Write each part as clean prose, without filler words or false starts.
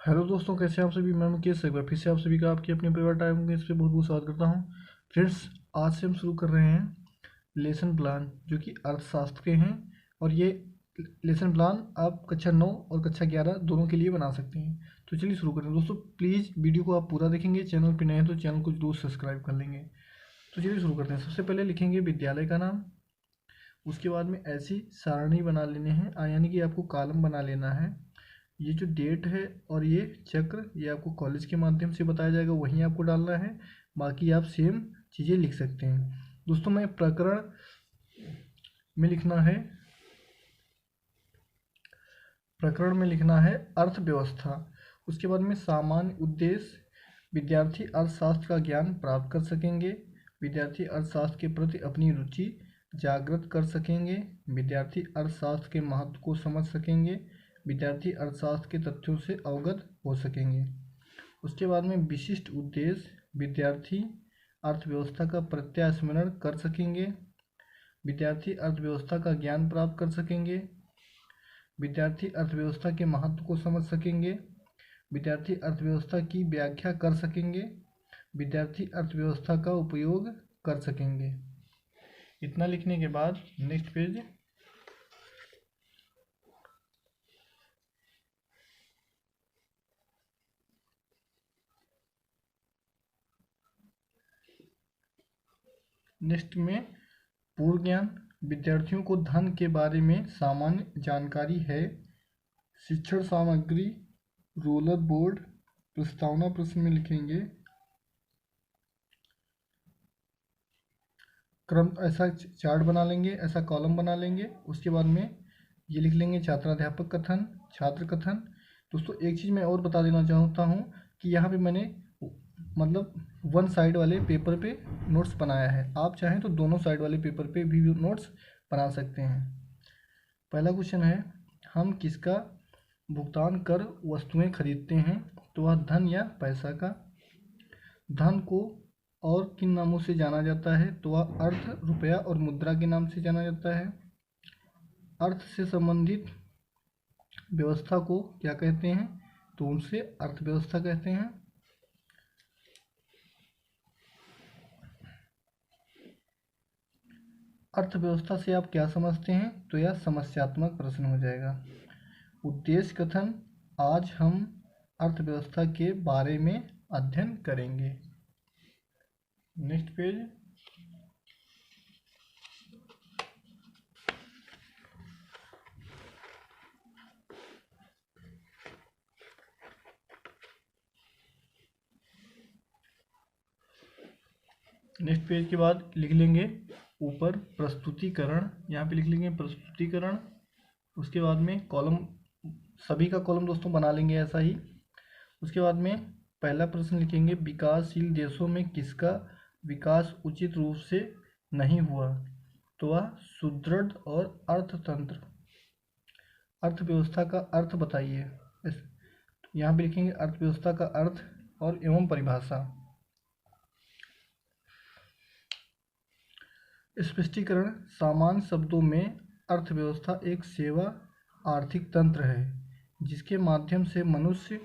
Hello दोस्तों, कैसे हैं आप सभी। मैं मुकेश एक बार फिर से आप सभी का आपकी अपने परिवार टाइम के इस पे बहुत बहुत स्वागत करता हूं। फ्रेंड्स, आज से हम शुरू कर रहे हैं लेसन प्लान जो कि अर्थशास्त्र के हैं। और ये लेसन प्लान आप कक्षा 9 और कक्षा 11 दोनों के लिए बना सकते हैं। तो चलिए शुरू करें दोस्तों। प्लीज़ वीडियो को आप पूरा देखेंगे। चैनल पर नए हैं तो चैनल को जरूर सब्सक्राइब कर लेंगे। तो चलिए शुरू करते हैं। सबसे पहले लिखेंगे विद्यालय का नाम। उसके बाद में ऐसी सारणी बना लेने हैं, यानी कि आपको कॉलम बना लेना है। ये जो डेट है और ये चक्र, ये आपको कॉलेज के माध्यम से बताया जाएगा, वहीं आपको डालना है। बाकी आप सेम चीज़ें लिख सकते हैं। दोस्तों, मैं प्रकरण में लिखना है, प्रकरण में लिखना है अर्थव्यवस्था। उसके बाद में सामान्य उद्देश्य, विद्यार्थी अर्थशास्त्र का ज्ञान प्राप्त कर सकेंगे। विद्यार्थी अर्थशास्त्र के प्रति अपनी रुचि जागृत कर सकेंगे। विद्यार्थी अर्थशास्त्र के महत्व को समझ सकेंगे। विद्यार्थी अर्थशास्त्र के तथ्यों से अवगत हो सकेंगे। उसके बाद में विशिष्ट उद्देश्य, विद्यार्थी अर्थव्यवस्था का प्रत्यास्मरण कर सकेंगे। विद्यार्थी अर्थव्यवस्था का ज्ञान प्राप्त कर सकेंगे। विद्यार्थी अर्थव्यवस्था के महत्व को समझ सकेंगे। विद्यार्थी अर्थव्यवस्था की व्याख्या कर सकेंगे। विद्यार्थी अर्थव्यवस्था का उपयोग कर सकेंगे। इतना लिखने के बाद नेक्स्ट पेज। नेक्स्ट में पूर्व ज्ञान, विद्यार्थियों को धन के बारे में सामान्य जानकारी है। शिक्षण सामग्री, रोलर बोर्ड, प्रस्तावना प्रश्न में लिखेंगे क्रम, ऐसा चार्ट बना लेंगे, ऐसा कॉलम बना लेंगे। उसके बाद में ये लिख लेंगे छात्राध्यापक कथन, छात्र कथन। दोस्तों, एक चीज़ मैं और बता देना चाहता हूँ कि यहाँ पे मैंने मतलब वन साइड वाले पेपर पे नोट्स बनाया है। आप चाहें तो दोनों साइड वाले पेपर पे भी नोट्स बना सकते हैं। पहला क्वेश्चन है, हम किसका भुगतान कर वस्तुएं खरीदते हैं? तो वह धन या पैसा का। धन को और किन नामों से जाना जाता है? तो वह अर्थ, रुपया और मुद्रा के नाम से जाना जाता है। अर्थ से संबंधित व्यवस्था को क्या कहते हैं? तो उनसे अर्थव्यवस्था कहते हैं। अर्थव्यवस्था से आप क्या समझते हैं? तो यह समस्यात्मक प्रश्न हो जाएगा। उद्देश्य कथन, आज हम अर्थव्यवस्था के बारे में अध्ययन करेंगे। Next page. नेक्स्ट पेज के बाद लिख लेंगे ऊपर प्रस्तुतिकरण, यहाँ पे लिख लेंगे प्रस्तुतिकरण। उसके बाद में कॉलम, सभी का कॉलम दोस्तों बना लेंगे ऐसा ही। उसके बाद में पहला प्रश्न लिखेंगे, विकासशील देशों में किसका विकास उचित रूप से नहीं हुआ? तो वह सुदृढ़ और अर्थतंत्र। अर्थव्यवस्था का अर्थ बताइए। यहाँ पे लिखेंगे अर्थव्यवस्था का अर्थ और एवं परिभाषा। स्पष्टीकरण, सामान्य शब्दों में अर्थव्यवस्था एक सेवा आर्थिक तंत्र है जिसके माध्यम से मनुष्य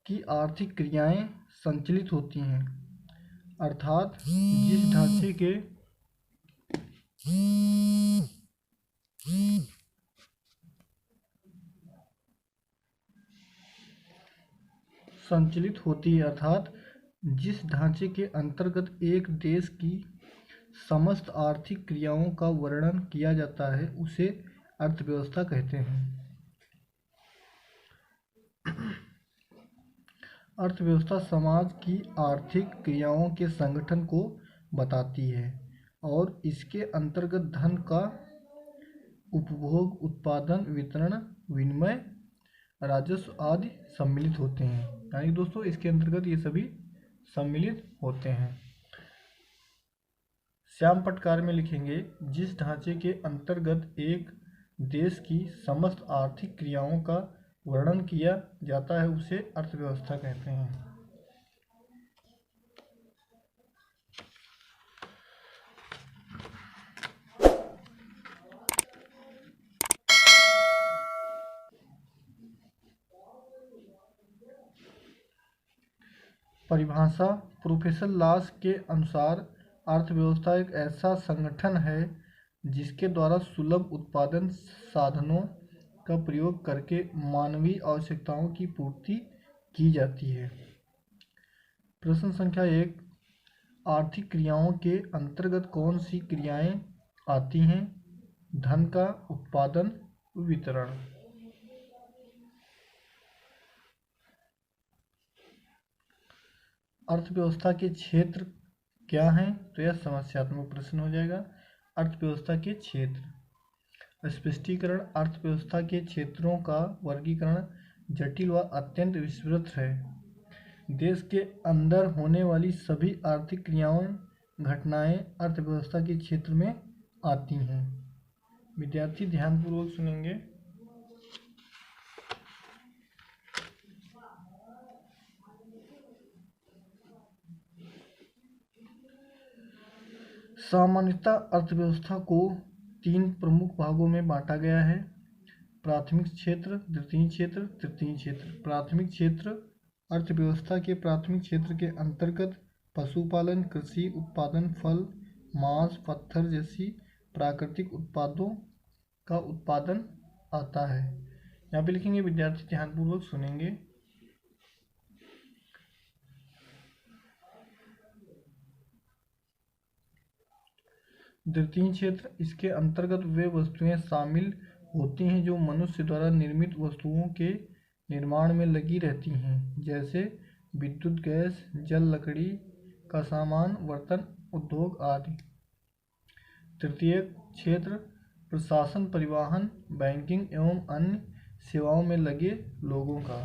की आर्थिक क्रियाएं संचालित होती हैं। अर्थात जिस ढांचे के संचालित होती है, अर्थात जिस ढांचे के अंतर्गत एक देश की समस्त आर्थिक क्रियाओं का वर्णन किया जाता है उसे अर्थव्यवस्था कहते हैं। अर्थव्यवस्था समाज की आर्थिक क्रियाओं के संगठन को बताती है और इसके अंतर्गत धन का उपभोग, उत्पादन, वितरण, विनिमय, राजस्व आदि सम्मिलित होते हैं। यानी दोस्तों, इसके अंतर्गत ये सभी सम्मिलित होते हैं। श्याम पटकार में लिखेंगे, जिस ढांचे के अंतर्गत एक देश की समस्त आर्थिक क्रियाओं का वर्णन किया जाता है उसे अर्थव्यवस्था कहते हैं। परिभाषा। प्रोफेसर लॉस के अनुसार अर्थव्यवस्था एक ऐसा संगठन है जिसके द्वारा सुलभ उत्पादन साधनों का प्रयोग करके मानवीय आवश्यकताओं की पूर्ति की जाती है। प्रश्न संख्या 1, आर्थिक क्रियाओं के अंतर्गत कौन सी क्रियाएं आती हैं? धन का उत्पादन, वितरण। अर्थव्यवस्था के क्षेत्र क्या हैं? तो यह समस्यात्मक प्रश्न हो जाएगा। अर्थव्यवस्था के क्षेत्र। स्पष्टीकरण। अर्थव्यवस्था के क्षेत्रों का वर्गीकरण जटिल व अत्यंत विस्तृत है। देश के अंदर होने वाली सभी आर्थिक क्रियाओं घटनाएं अर्थव्यवस्था के क्षेत्र में आती हैं। विद्यार्थी ध्यानपूर्वक सुनेंगे। सामान्यतः अर्थव्यवस्था को 3 प्रमुख भागों में बांटा गया है: प्राथमिक क्षेत्र, द्वितीय क्षेत्र, तृतीय क्षेत्र। प्राथमिक क्षेत्र। अर्थव्यवस्था के प्राथमिक क्षेत्र के अंतर्गत पशुपालन, कृषि उत्पादन, फल, मांस, पत्थर जैसी प्राकृतिक उत्पादों का उत्पादन आता है। यहाँ पे लिखेंगे, विद्यार्थी ध्यानपूर्वक सुनेंगे। द्वितीय क्षेत्र। इसके अंतर्गत वे वस्तुएं शामिल होती हैं जो मनुष्य द्वारा निर्मित वस्तुओं के निर्माण में लगी रहती हैं, जैसे विद्युत, गैस, जल, लकड़ी का सामान, बर्तन, उद्योग आदि। तृतीय क्षेत्र। प्रशासन, परिवहन, बैंकिंग एवं अन्य सेवाओं में लगे लोगों का।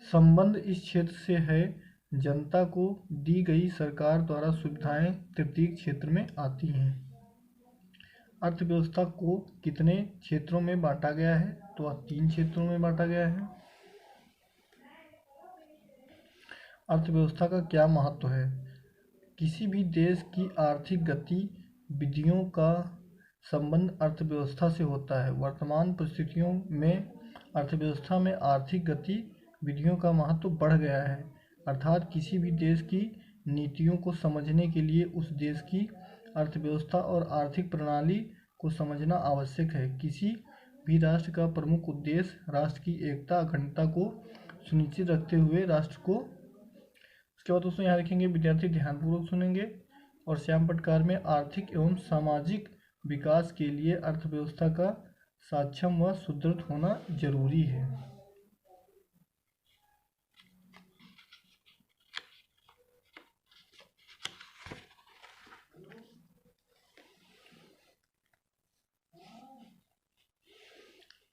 संबंध इस क्षेत्र से है। जनता को दी गई सरकार द्वारा सुविधाएं तृतीय क्षेत्र में आती हैं। अर्थव्यवस्था को कितने क्षेत्रों में बांटा गया है? तो 3 क्षेत्रों में बांटा गया है। अर्थव्यवस्था का क्या महत्व है? किसी भी देश की आर्थिक गतिविधियों का संबंध अर्थव्यवस्था से होता है। वर्तमान परिस्थितियों में अर्थव्यवस्था में आर्थिक गतिविधियों का महत्व बढ़ गया है, अर्थात किसी भी देश की नीतियों को समझने के लिए उस देश की अर्थव्यवस्था और आर्थिक प्रणाली को समझना आवश्यक है। किसी भी राष्ट्र का प्रमुख उद्देश्य राष्ट्र की एकता, अखंडता को सुनिश्चित रखते हुए राष्ट्र को। उसके बाद दोस्तों यहाँ लिखेंगे, विद्यार्थी ध्यानपूर्वक सुनेंगे। और श्याम पटकार में आर्थिक एवं सामाजिक विकास के लिए अर्थव्यवस्था का सक्षम व सुदृढ़ होना जरूरी है।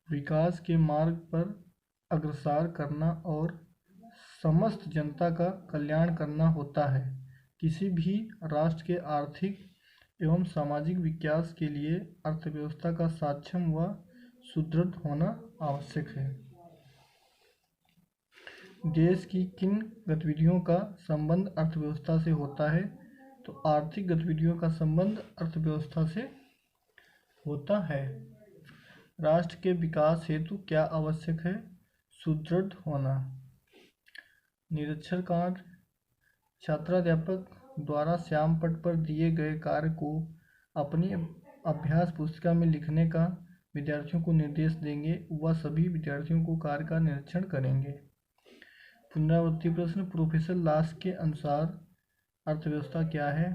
विकास के मार्ग पर अग्रसर करना और समस्त जनता का कल्याण करना होता है। किसी भी राष्ट्र के आर्थिक एवं सामाजिक विकास के लिए अर्थव्यवस्था का सक्षम व सुदृढ़ होना आवश्यक है। देश की किन गतिविधियों का संबंध अर्थव्यवस्था से होता है? तो आर्थिक गतिविधियों का संबंध अर्थव्यवस्था से होता है। राष्ट्र के विकास हेतु क्या आवश्यक है? सुदृढ़ होना। निरीक्षण कार्य। छात्राध्यापक द्वारा श्याम पट पर दिए गए कार्य को अपनी अभ्यास पुस्तिका में लिखने का विद्यार्थियों को निर्देश देंगे। वह सभी विद्यार्थियों को कार्य का निरीक्षण करेंगे। पुनरावृत्ति प्रश्न। प्रोफेसर लॉस के अनुसार अर्थव्यवस्था क्या है?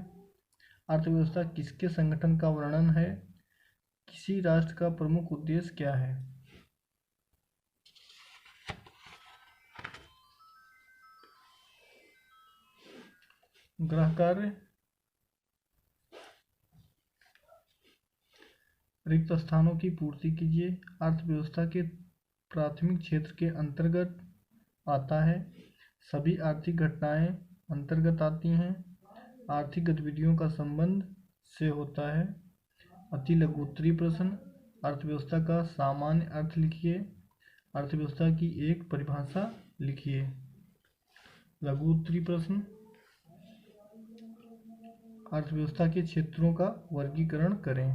अर्थव्यवस्था किसके संगठन का वर्णन है? किसी राष्ट्र का प्रमुख उद्देश्य क्या है? गृह कार्य। रिक्त स्थानों की पूर्ति कीजिए। अर्थव्यवस्था के प्राथमिक क्षेत्र के अंतर्गत आता है। सभी आर्थिक घटनाएं अंतर्गत आती हैं। आर्थिक गतिविधियों का संबंध से होता है। अति लघु उत्तरीय प्रश्न। अर्थव्यवस्था का सामान्य अर्थ लिखिए। अर्थव्यवस्था की एक परिभाषा लिखिए। लघु उत्तरीय प्रश्न। अर्थव्यवस्था के क्षेत्रों का वर्गीकरण करें।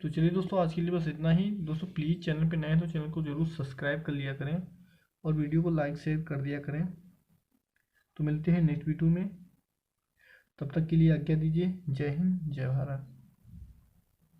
तो चलिए दोस्तों, आज के लिए बस इतना ही। दोस्तों प्लीज़ चैनल पे नए हैं तो चैनल को ज़रूर सब्सक्राइब कर लिया करें और वीडियो को लाइक शेयर कर दिया करें। तो मिलते हैं नेक्स्ट वीडियो में, तब तक के लिए आज्ञा दीजिए। जय हिंद, जय भारत।